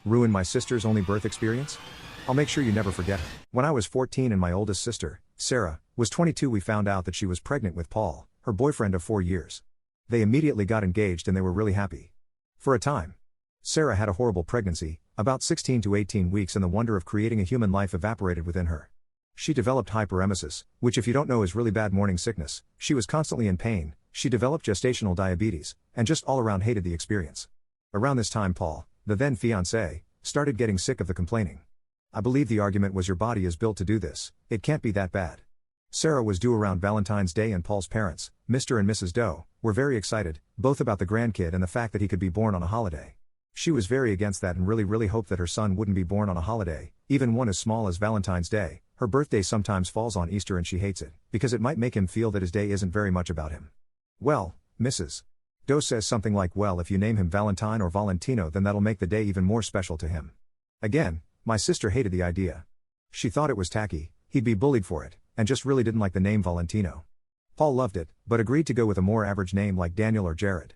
Ruin my sister's only birth experience? I'll make sure you never forget her. When I was 14 and my oldest sister, Sarah, was 22, we found out that she was pregnant with Paul, her boyfriend of 4 years. They immediately got engaged and they were really happy. For a time. Sarah had a horrible pregnancy, about 16 to 18 weeks, and the wonder of creating a human life evaporated within her. She developed hyperemesis, which if you don't know is really bad morning sickness. She was constantly in pain, she developed gestational diabetes, and just all around hated the experience. Around this time Paul, the then fiancé, started getting sick of the complaining. I believe the argument was, your body is built to do this, it can't be that bad. Sarah was due around Valentine's Day and Paul's parents, Mr. and Mrs. Doe, were very excited, both about the grandkid and the fact that he could be born on a holiday. She was very against that and really hoped that her son wouldn't be born on a holiday, even one as small as Valentine's Day. Her birthday sometimes falls on Easter and she hates it, because it might make him feel that his day isn't very much about him. Well, Mrs. Doe says something like, well, if you name him Valentine or Valentino then that'll make the day even more special to him. Again, my sister hated the idea. She thought it was tacky, he'd be bullied for it, and just really didn't like the name Valentino. Paul loved it, but agreed to go with a more average name like Daniel or Jared.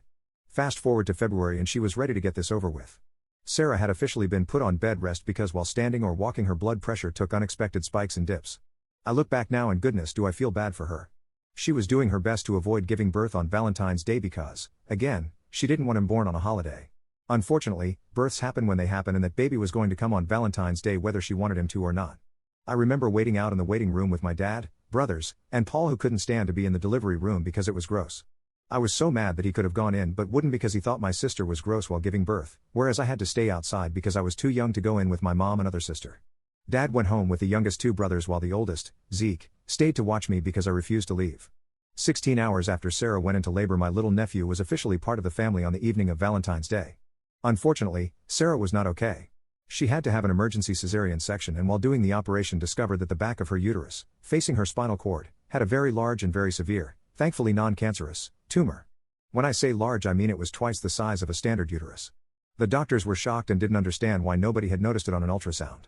Fast forward to February and she was ready to get this over with. Sarah had officially been put on bed rest because while standing or walking her blood pressure took unexpected spikes and dips. I look back now and goodness do I feel bad for her. She was doing her best to avoid giving birth on Valentine's Day because, again, she didn't want him born on a holiday. Unfortunately, births happen when they happen and that baby was going to come on Valentine's Day whether she wanted him to or not. I remember waiting out in the waiting room with my dad, brothers, and Paul, who couldn't stand to be in the delivery room because it was gross. I was so mad that he could have gone in but wouldn't because he thought my sister was gross while giving birth, whereas I had to stay outside because I was too young to go in with my mom and other sister. Dad went home with the youngest 2 brothers while the oldest, Zeke, stayed to watch me because I refused to leave. 16 hours after Sarah went into labor, my little nephew was officially part of the family on the evening of Valentine's Day. Unfortunately, Sarah was not okay. She had to have an emergency cesarean section and while doing the operation discovered that the back of her uterus, facing her spinal cord, had a very large and very severe, thankfully non-cancerous, tumor. When I say large I mean it was twice the size of a standard uterus. The doctors were shocked and didn't understand why nobody had noticed it on an ultrasound.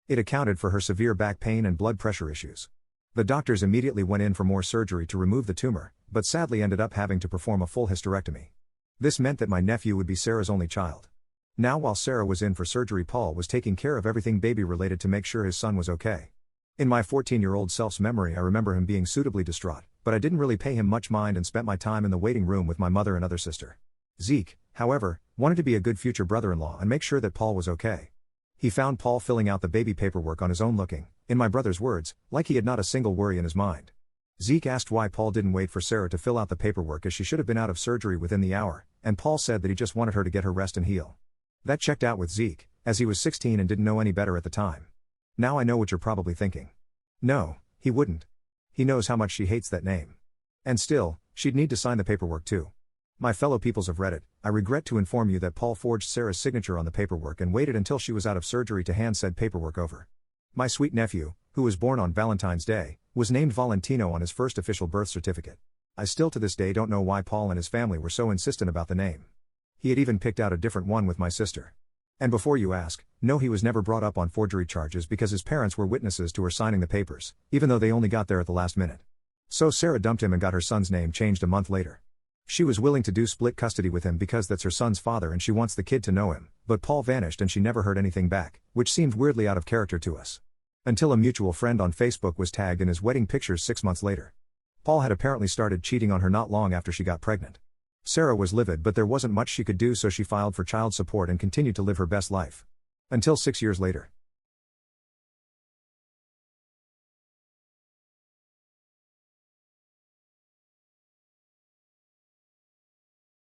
It accounted for her severe back pain and blood pressure issues. The doctors immediately went in for more surgery to remove the tumor, but sadly ended up having to perform a full hysterectomy. This meant that my nephew would be Sarah's only child. Now while Sarah was in for surgery, Paul was taking care of everything baby related to make sure his son was okay. In my 14-year-old self's memory I remember him being suitably distraught, but I didn't really pay him much mind and spent my time in the waiting room with my mother and other sister. Zeke, however, wanted to be a good future brother-in-law and make sure that Paul was okay. He found Paul filling out the baby paperwork on his own, looking, in my brother's words, like he had not a single worry in his mind. Zeke asked why Paul didn't wait for Sarah to fill out the paperwork as she should have been out of surgery within the hour, and Paul said that he just wanted her to get her rest and heal. That checked out with Zeke, as he was 16 and didn't know any better at the time. Now I know what you're probably thinking. No, he wouldn't. He knows how much she hates that name. And still, she'd need to sign the paperwork too. My fellow peoples of Reddit, I regret to inform you that Paul forged Sarah's signature on the paperwork and waited until she was out of surgery to hand said paperwork over. My sweet nephew, who was born on Valentine's Day, was named Valentino on his first official birth certificate. I still to this day don't know why Paul and his family were so insistent about the name. He had even picked out a different one with my sister. And before you ask, no, he was never brought up on forgery charges because his parents were witnesses to her signing the papers, even though they only got there at the last minute. So Sarah dumped him and got her son's name changed a month later. She was willing to do split custody with him because that's her son's father and she wants the kid to know him, but Paul vanished and she never heard anything back, which seemed weirdly out of character to us. Until a mutual friend on Facebook was tagged in his wedding pictures 6 months later. Paul had apparently started cheating on her not long after she got pregnant. Sarah was livid but there wasn't much she could do, so she filed for child support and continued to live her best life. Until 6 years later.